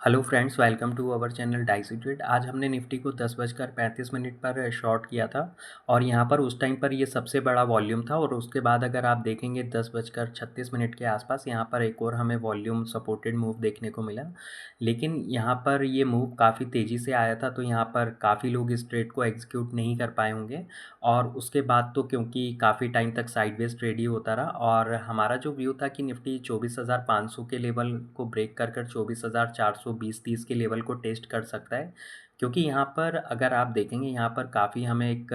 Hello friends, welcome to our channel Dicey Trade. आज हमने Nifty को 10:35 पर शॉर्ट किया था और यहाँ पर उस टाइम पर ये सबसे बड़ा वॉल्यूम था और उसके बाद अगर आप देखेंगे 10:36 के आसपास यहाँ पर एक और हमें वॉल्यूम सपोर्टेड मूव देखने को मिला। लेकिन यहाँ पर ये मूव काफ़ी तेज़ी से आया था, तो यहाँ पर काफ़ी लोग इस ट्रेड को एग्जीक्यूट नहीं कर पाए होंगे। और उसके बाद तो क्योंकि काफ़ी टाइम तक साइडवेज ट्रेड ही होता रहा और हमारा जो व्यू था कि निफ्टी 24,500 के लेवल को ब्रेक कर 24,420-30 के लेवल को टेस्ट कर सकता है। क्योंकि यहाँ पर अगर आप देखेंगे यहाँ पर काफ़ी हमें एक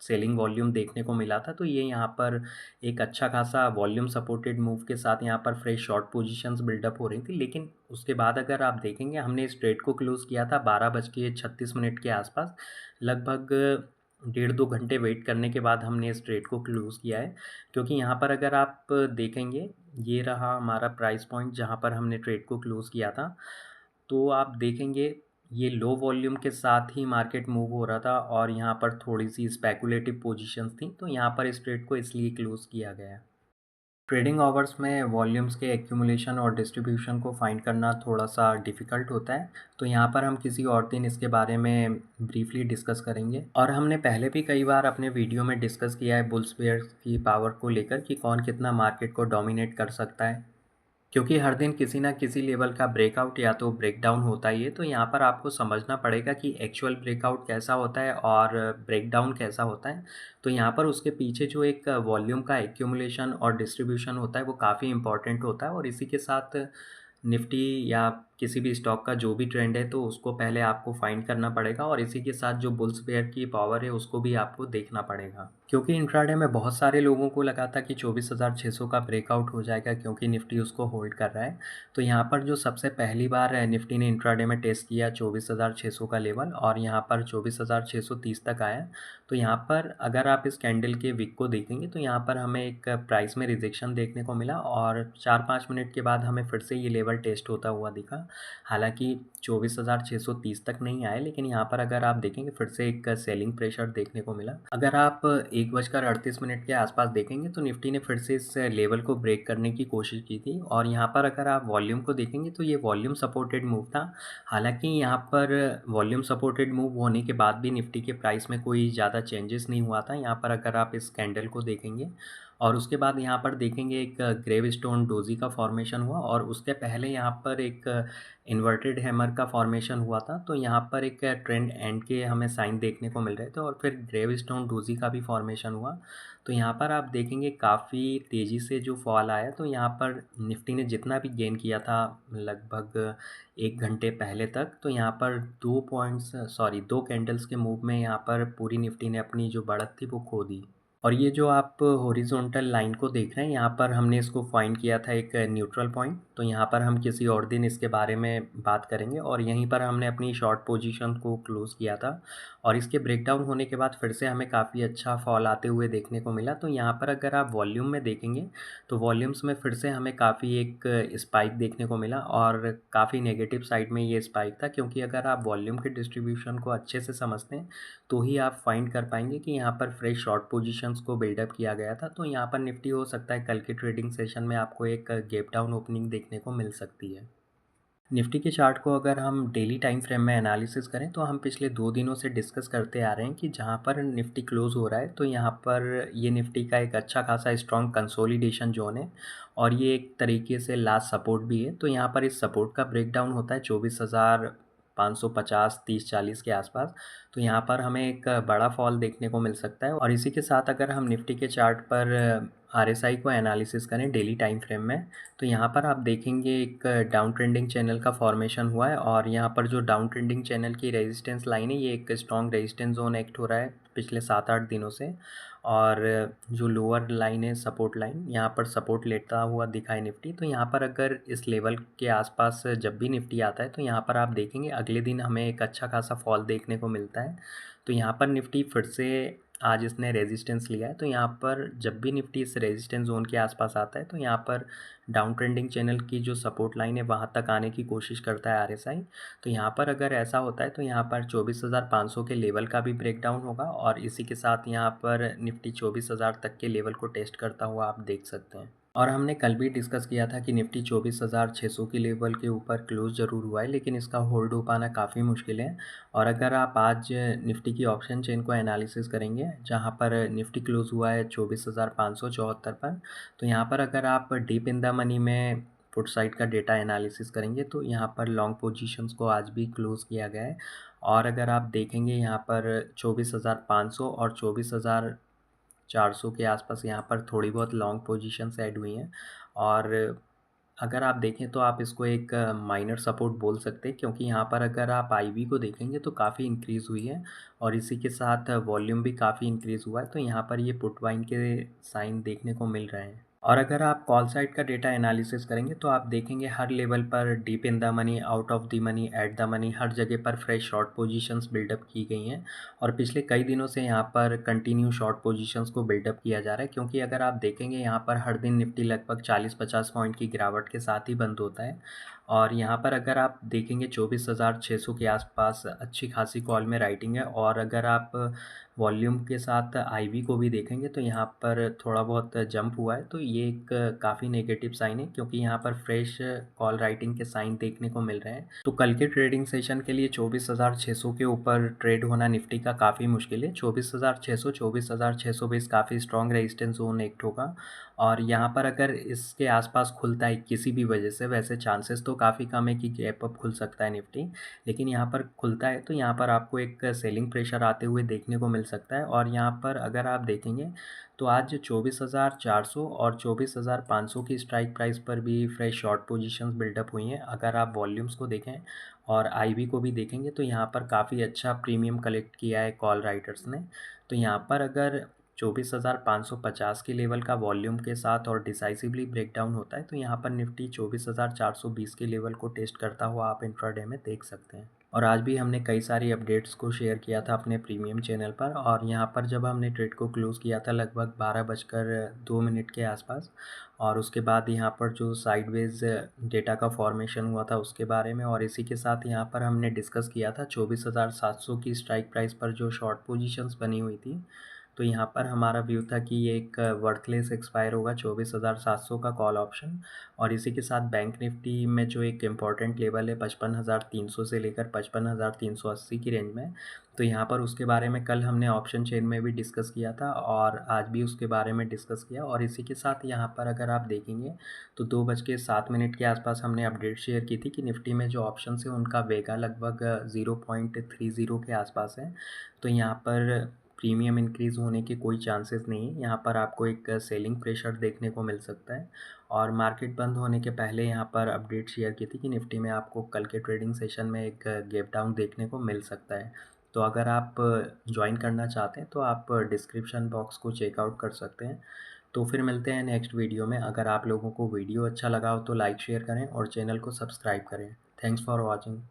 सेलिंग वॉल्यूम देखने को मिला था, तो ये यहाँ पर एक अच्छा खासा वॉल्यूम सपोर्टेड मूव के साथ यहाँ पर फ्रेश शॉर्ट पोजीशंस बिल्डअप हो रही थी। लेकिन उसके बाद अगर आप देखेंगे हमने इस ट्रेड को क्लोज़ किया था 12:36 के आसपास। लगभग 1.5-2 घंटे वेट करने के बाद हमने इस ट्रेड को क्लोज़ किया है। क्योंकि यहाँ पर अगर आप देखेंगे, ये रहा हमारा प्राइस पॉइंट जहाँ पर हमने ट्रेड को क्लोज़ किया था। तो आप देखेंगे ये लो वॉल्यूम के साथ ही मार्केट मूव हो रहा था और यहाँ पर थोड़ी-सी स्पेकुलेटिव पोजीशंस थी, तो यहाँ पर इस ट्रेड को इसलिए क्लोज़ किया गया। ट्रेडिंग आवर्स में वॉल्यूम्स के एक्यूमुलेशन और डिस्ट्रीब्यूशन को फाइंड करना थोड़ा-सा डिफ़िकल्ट होता है, तो यहाँ पर हम किसी और दिन इसके बारे में ब्रीफली डिस्कस करेंगे। और हमने पहले भी कई बार अपने वीडियो में डिस्कस किया है बुल्स बेयर्स की पावर को लेकर कि कौन कितना मार्केट को डोमिनेट कर सकता है। क्योंकि हर दिन किसी ना किसी लेवल का ब्रेकआउट या तो ब्रेकडाउन होता ही है, तो यहाँ पर आपको समझना पड़ेगा कि एक्चुअल ब्रेकआउट कैसा होता है और ब्रेकडाउन कैसा होता है। तो यहाँ पर उसके पीछे जो एक वॉल्यूम का एक्यूमुलेशन और डिस्ट्रीब्यूशन होता है वो काफ़ी इंपॉर्टेंट होता है और इसी के साथ निफ्टी या किसी भी स्टॉक का जो भी ट्रेंड है तो उसको पहले आपको फाइंड करना पड़ेगा और इसी के साथ जो बुल्स बेयर की पावर है उसको भी आपको देखना पड़ेगा। क्योंकि इंट्राडे में बहुत सारे लोगों को लगा था कि 24,600 का ब्रेकआउट हो जाएगा क्योंकि निफ्टी उसको होल्ड कर रहा है। तो यहाँ पर जो सबसे पहली बार निफ्टी ने इंट्राडे में टेस्ट किया 24,600 का लेवल और यहाँ पर 24,630 तक आया। तो यहाँ पर अगर आप इस कैंडल के विक को देखेंगे तो यहाँ पर हमें एक प्राइस में रिजेक्शन देखने को मिला और 4-5 मिनट के बाद हमें फिर से ये लेवल टेस्ट होता हुआ दिखा। हालांकि 24,630 तक नहीं आए, लेकिन यहाँ पर अगर आप देखेंगे फिर से एक सेलिंग प्रेशर देखने को मिला। अगर आप 1:38 के आसपास देखेंगे तो निफ्टी ने फिर से इस लेवल को ब्रेक करने की कोशिश की थी और यहाँ पर अगर आप वॉल्यूम को देखेंगे तो ये वॉल्यूम सपोर्टेड मूव था। हालांकि यहाँ पर वॉल्यूम सपोर्टेड मूव होने के बाद भी निफ्टी के प्राइस में कोई ज़्यादा चेंजेस नहीं हुआ था। यहाँ पर अगर आप इस कैंडल को देखेंगे और उसके बाद यहाँ पर देखेंगे एक ग्रेव स्टोन डोजी का फॉर्मेशन हुआ और उसके पहले यहाँ पर एक इन्वर्टेड हैमर का फॉर्मेशन हुआ था। तो यहाँ पर एक ट्रेंड एंड के हमें साइन देखने को मिल रहे थे और फिर ग्रेव स्टोन डोजी का भी फॉर्मेशन हुआ। तो यहाँ पर आप देखेंगे काफ़ी तेज़ी से जो फॉल आया, तो यहाँ पर निफ्टी ने जितना भी गेन किया था लगभग 1 घंटे पहले तक, तो यहाँ पर 2 कैंडल्स के मूव में यहाँ पर पूरी निफ्टी ने अपनी जो बढ़त थी वो खो दी। और ये जो आप हॉरिजॉन्टल लाइन को देख रहे हैं यहाँ पर हमने इसको फाइंड किया था एक न्यूट्रल पॉइंट। तो यहाँ पर हम किसी और दिन इसके बारे में बात करेंगे और यहीं पर हमने अपनी शॉर्ट पोजीशन को क्लोज़ किया था और इसके ब्रेकडाउन होने के बाद फिर से हमें काफ़ी अच्छा फॉल आते हुए देखने को मिला। तो यहाँ पर अगर आप वॉल्यूम में देखेंगे तो वॉल्यूम्स में फिर से हमें काफ़ी एक स्पाइक देखने को मिला और काफ़ी नेगेटिव साइड में ये स्पाइक था, क्योंकि अगर आप वॉल्यूम के डिस्ट्रीब्यूशन को अच्छे से समझते हैं तो ही आप फाइंड कर पाएंगे कि यहाँ पर फ्रेश शॉर्ट पोजीशंस को बिल्डअप किया गया था। तो यहाँ पर निफ्टी हो सकता है कल के ट्रेडिंग सेशन में आपको एक गैप डाउन ओपनिंग देखने को मिल सकती है। निफ्टी के चार्ट को अगर हम डेली टाइम फ्रेम में एनालिसिस करें तो हम पिछले 2 दिनों से डिस्कस करते आ रहे हैं कि जहाँ पर निफ्टी क्लोज़ हो रहा है तो यहाँ पर ये निफ्टी का एक अच्छा खासा स्ट्रॉन्ग कंसोलिडेशन जोन है और ये एक तरीके से लास्ट सपोर्ट भी है। तो यहाँ पर इस सपोर्ट का ब्रेकडाउन होता है 24,550 30-40 के आसपास। तो यहाँ पर हमें एक बड़ा फॉल देखने को मिल सकता है और इसी के साथ अगर हम निफ्टी के चार्ट पर RSI को एनालिसिस करें डेली टाइम फ्रेम में तो यहाँ पर आप देखेंगे एक डाउन ट्रेंडिंग चैनल का फॉर्मेशन हुआ है और यहाँ पर जो डाउन ट्रेंडिंग चैनल की रेजिस्टेंस लाइन है ये एक स्ट्रॉन्ग रेजिस्टेंस जोन एक्ट हो रहा है पिछले 7-8 दिनों से। और जो लोअर लाइन है सपोर्ट लाइन, यहाँ पर सपोर्ट लेता हुआ दिखा है निफ्टी। तो यहाँ पर अगर इस लेवल के आसपास जब भी निफ्टी आता है तो यहाँ पर आप देखेंगे अगले दिन हमें एक अच्छा खासा फॉल देखने को मिलता है। तो यहाँ पर निफ्टी फिर से आज इसने रेजिस्टेंस लिया है, तो यहाँ पर जब भी निफ्टी इस रेजिस्टेंस जोन के आसपास आता है तो यहाँ पर डाउन ट्रेंडिंग चैनल की जो सपोर्ट लाइन है वहाँ तक आने की कोशिश करता है आरएसआई। तो यहाँ पर अगर ऐसा होता है तो यहाँ पर 24,500 के लेवल का भी ब्रेकडाउन होगा और इसी के साथ यहाँ पर निफ्टी 24,000 तक के लेवल को टेस्ट करता हुआ आप देख सकते हैं। और हमने कल भी डिस्कस किया था कि निफ्टी 24,600 के लेवल के ऊपर क्लोज ज़रूर हुआ है, लेकिन इसका होल्ड हो पाना काफ़ी मुश्किल है। और अगर आप आज निफ्टी की ऑप्शन चेन को एनालिसिस करेंगे, जहां पर निफ्टी क्लोज हुआ है 24,574 पर, तो यहाँ पर अगर आप डीप इन द मनी में पुट साइड का डेटा एनालिसिस करेंगे तो यहाँ पर लॉन्ग पोजीशंस को आज भी क्लोज किया गया है। और अगर आप देखेंगे यहाँ पर 24,500 और 24,400 के आसपास यहाँ पर थोड़ी बहुत लॉन्ग पोजीशंस ऐड हुई हैं। और अगर आप देखें तो आप इसको एक माइनर सपोर्ट बोल सकते हैं, क्योंकि यहाँ पर अगर आप आईवी को देखेंगे तो काफ़ी इंक्रीज़ हुई है और इसी के साथ वॉल्यूम भी काफ़ी इंक्रीज़ हुआ है। तो यहाँ पर ये पुट बाइंग के साइन देखने को मिल रहे हैं। और अगर आप कॉल साइड का डेटा एनालिसिस करेंगे तो आप देखेंगे हर लेवल पर deep in the money, out of the money, at the money, हर जगह पर फ्रेश शॉर्ट पोजीशंस बिल्डअप की गई हैं। और पिछले कई दिनों से यहाँ पर कंटिन्यू शॉर्ट पोजीशंस को बिल्डअप किया जा रहा है, क्योंकि अगर आप देखेंगे यहाँ पर हर दिन निफ्टी लगभग 40-50 पॉइंट की गिरावट के साथ ही बंद होता है। और यहाँ पर अगर आप देखेंगे 24,600 के आसपास अच्छी खासी कॉल में राइटिंग है। और अगर आप वॉल्यूम के साथ आईवी को भी देखेंगे तो यहाँ पर थोड़ा बहुत जंप हुआ है। तो ये एक काफ़ी नेगेटिव साइन है, क्योंकि यहाँ पर फ्रेश कॉल राइटिंग के साइन देखने को मिल रहे हैं। तो कल के ट्रेडिंग सेशन के लिए 24,600 के ऊपर ट्रेड होना निफ्टी का काफ़ी मुश्किल है। 24,600, 24,620 काफ़ी स्ट्रॉन्ग रेजिस्टेंस जोन एक्ट होगा। और यहाँ पर अगर इसके आसपास खुलता है किसी भी वजह से, वैसे चांसेस तो काफ़ी कम है कि गैप अप खुल सकता है निफ्टी, लेकिन यहाँ पर खुलता है तो यहाँ पर आपको एक सेलिंग प्रेशर आते हुए देखने को मिल सकता है। और यहाँ पर अगर आप देखेंगे तो आज 24,400 और 24,500 की स्ट्राइक प्राइस पर भी फ्रेश शॉर्ट पोजीशंस बिल्डअप हुई हैं। अगर आप वॉल्यूम्स को देखें और आईवी को भी देखेंगे तो यहाँ पर काफ़ी अच्छा प्रीमियम कलेक्ट किया है कॉल राइटर्स ने। तो यहाँ पर अगर 24,550 के लेवल का वॉल्यूम के साथ और डिसाइसिवली ब्रेकडाउन होता है तो यहाँ पर निफ्टी 24,420 के लेवल को टेस्ट करता हुआ आप इंट्राडे में देख सकते हैं। और आज भी हमने कई सारी अपडेट्स को शेयर किया था अपने प्रीमियम चैनल पर। और यहाँ पर जब हमने ट्रेड को क्लोज़ किया था लगभग 12:02 के आसपास, और उसके बाद यहाँ पर जो साइडवेज डेटा का फॉर्मेशन हुआ था उसके बारे में, और इसी के साथ यहाँ पर हमने डिस्कस किया था 24,700 की स्ट्राइक प्राइस पर जो शॉर्ट पोजीशंस बनी हुई थी। तो यहाँ पर हमारा व्यू था कि ये एक वर्थलेस एक्सपायर होगा 24,700 का कॉल ऑप्शन। और इसी के साथ बैंक निफ्टी में जो एक इम्पॉर्टेंट लेवल है 55,300 से लेकर 55,380 की रेंज में, तो यहाँ पर उसके बारे में कल हमने ऑप्शन चेन में भी डिस्कस किया था और आज भी उसके बारे में डिस्कस किया। और इसी के साथ यहाँ पर अगर आप देखेंगे तो 2:07 के आसपास हमने अपडेट शेयर की थी कि निफ्टी में जो ऑप्शन है उनका वेगा लगभग 0.30 के आसपास है। तो यहाँ पर प्रीमियम इंक्रीज़ होने के कोई चांसेस नहीं है। यहाँ पर आपको एक सेलिंग प्रेशर देखने को मिल सकता है। और मार्केट बंद होने के पहले यहाँ पर अपडेट शेयर की थी कि निफ्टी में आपको कल के ट्रेडिंग सेशन में एक गैप डाउन देखने को मिल सकता है। तो अगर आप ज्वाइन करना चाहते हैं तो आप डिस्क्रिप्शन बॉक्स को चेकआउट कर सकते हैं। तो फिर मिलते हैं नेक्स्ट वीडियो में। अगर आप लोगों को वीडियो अच्छा लगा हो तो लाइक शेयर करें और चैनल को सब्सक्राइब करें। Thanks for watching.